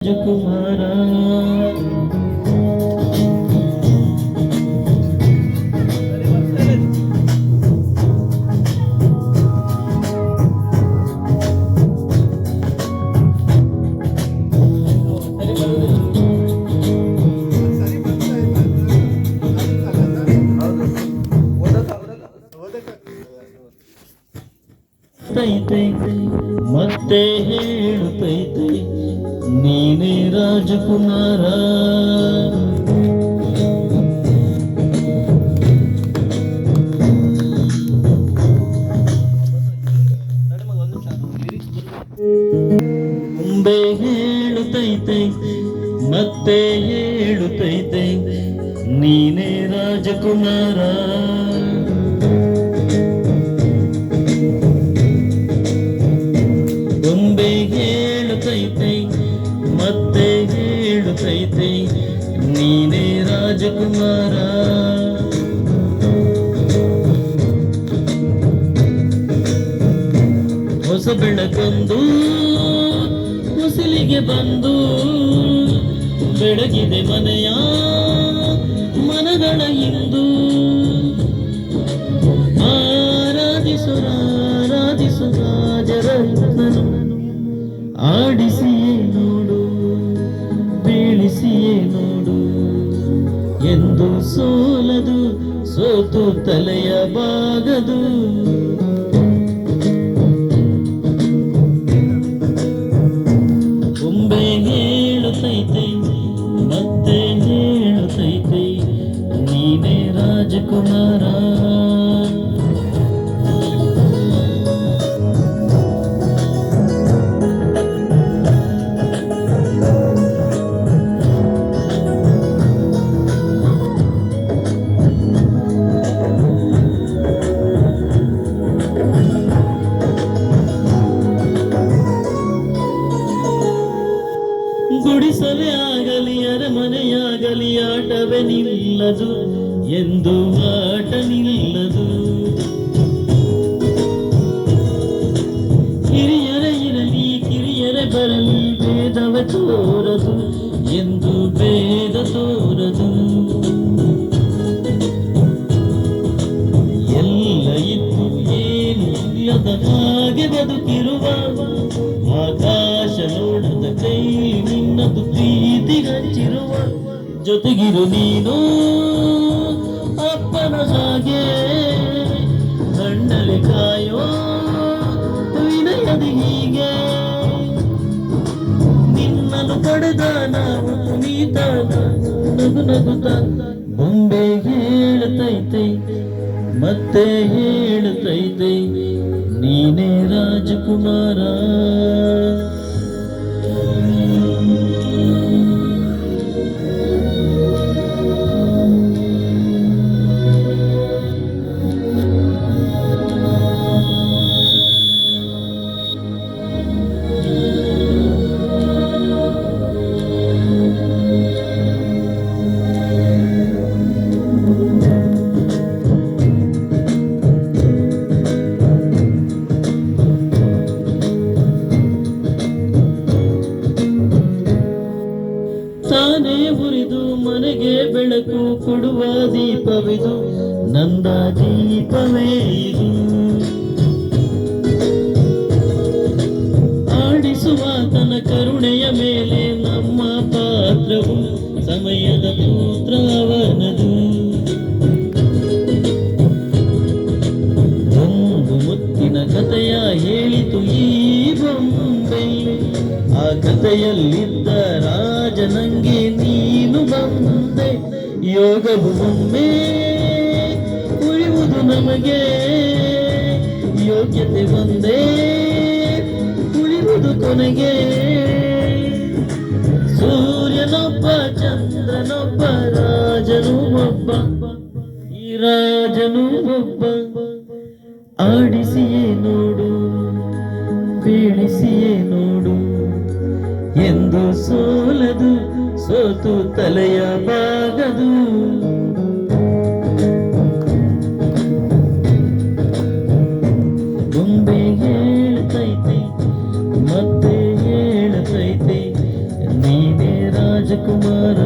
ರಾಜಕುಮಾರ ಮತ್ತೆ ಹೇಳುತ್ತೈತೆ ನೀನೇ ರಾಜಕುಮಾರ. ಮುಂದೆ ಹೇಳುತ್ತೈತೆ ಮತ್ತೆ ಹೇಳುತ್ತೈತೆ ನೀನೇ ರಾಜಕುಮಾರ. ಮತ್ತೆ ಹೇಳುತ್ತೈತೆ ನೀನೇ ರಾಜಕುಮಾರ. ಹೊಸ ಬೆಳಕೊಂದು ಹೊಸಲಿಗೆ ಬಂದು ಬೆಳಗಿದೆ ಮನೆಯ ಮನಗಳ ಇಂದು. ಆರಾಧಿಸು ರಾಜರತ್ನನು, ಆಡಿಸಿಯೇ ನೋಡು ಬೀಳಿಸಿಯೇ ನೋಡು ಎಂದು ಸೋಲದು ಸೋತು ತಲೆಯ ಬಾಗದು. ಒಮ್ಮೆ ಹೇಳುತ್ತೈತೆ ಮತ್ತೆ ಹೇಳುತ್ತೈತೆ ನೀನೇ ರಾಜಕುಮಾರ. ಗುಡಿಸಲೇ ಆಗಲಿ ಅರಮನೆಯಾಗಲಿ ಆಟವೇ ನಿಲ್ಲದು ಎಂದು ಆಟ ನಿಲ್ಲದು. ಹಿರಿಯರೇ ಇರಲಿ ಕಿರಿಯರೇ ಬರಲಿ ಭೇದವ ತೋರದು ಎಂದು ಭೇದ ತೋರದು. ಎಲ್ಲ ಇತ್ತು ಏನು ಇಲ್ಲದ ಹಾಗೆ ಬದುಕಿರುವ ಆಕಾಶ ನೋಡದ ಕೈ ನಿನ್ನದು ಪ್ರೀತಿಗಚ್ಚಿರುವ. ಜೊತೆಗಿರು ನೀನು ಅಪ್ಪನ ಹಾಗೆ ಕಣ್ಣಲ್ಲಿ ಕಾಯೋ ವಿನಯದಿ ಹೀಗೆ. ನಿನ್ನನ್ನು ಪಡೆದ ನಾವು ಪುನೀತ ನಗು ನಗುತ್ತ. ಬೊಂಬೆ ಹೇಳುತ್ತೈತೆ ಮತ್ತೆ ಹೇಳುತ್ತೈತೆ ನೀನೇ ರಾಜಕುಮಾರ. ತಾನೇ ಉರಿದು ಮನೆಗೆ ಬೆಳಕು ಕೊಡುವ ದೀಪವಿದು ನಂದ ದೀಪವೇ ಇದು. ಆಡಿಸುವ ತನ್ನ ಕರುಣೆಯ ಮೇಲೆ ನಮ್ಮ ಪಾತ್ರವು ಸಮಯದ ಪುತ್ರ ಅವನದು. ಒಂದು ಮುತ್ತಿನ ಕಥೆಯ ಹೇಳಿತು ಈ ಬೊಂಬೆ, ಆ ಕಥೆಯಲ್ಲಿದ್ದ ರಾಜನಂಗೆ ನೀನು ಬಂದೆ. ಯೋಗವು ಒಮ್ಮೆ ಉಳಿಯುವುದು ನಮಗೆ, ಯೋಗ್ಯತೆ ಒಂದೇ ಉಳಿಯುವುದು ಕೊನೆಗೆ. ಸೂರ್ಯನೊಬ್ಬ ಚಂದ್ರನೊಬ್ಬ ರಾಜನು ಒಬ್ಬ, ಈ ರಾಜನು ಒಬ್ಬ. ಆಡಿಸಿಯೇ ನೋಡು ಬೀಳಿಸಿಯೇ ನೋಡು ಎಂದು ಸೋಲದು ಸೋತು ತಲೆಯ ಬಾಗದು. ಬೊಂಬೆ ಹೇಳುತ್ತೈತೆ ಮತ್ತೆ ಹೇಳುತ್ತೈತೆ ನೀ ರಾಜಕುಮಾರ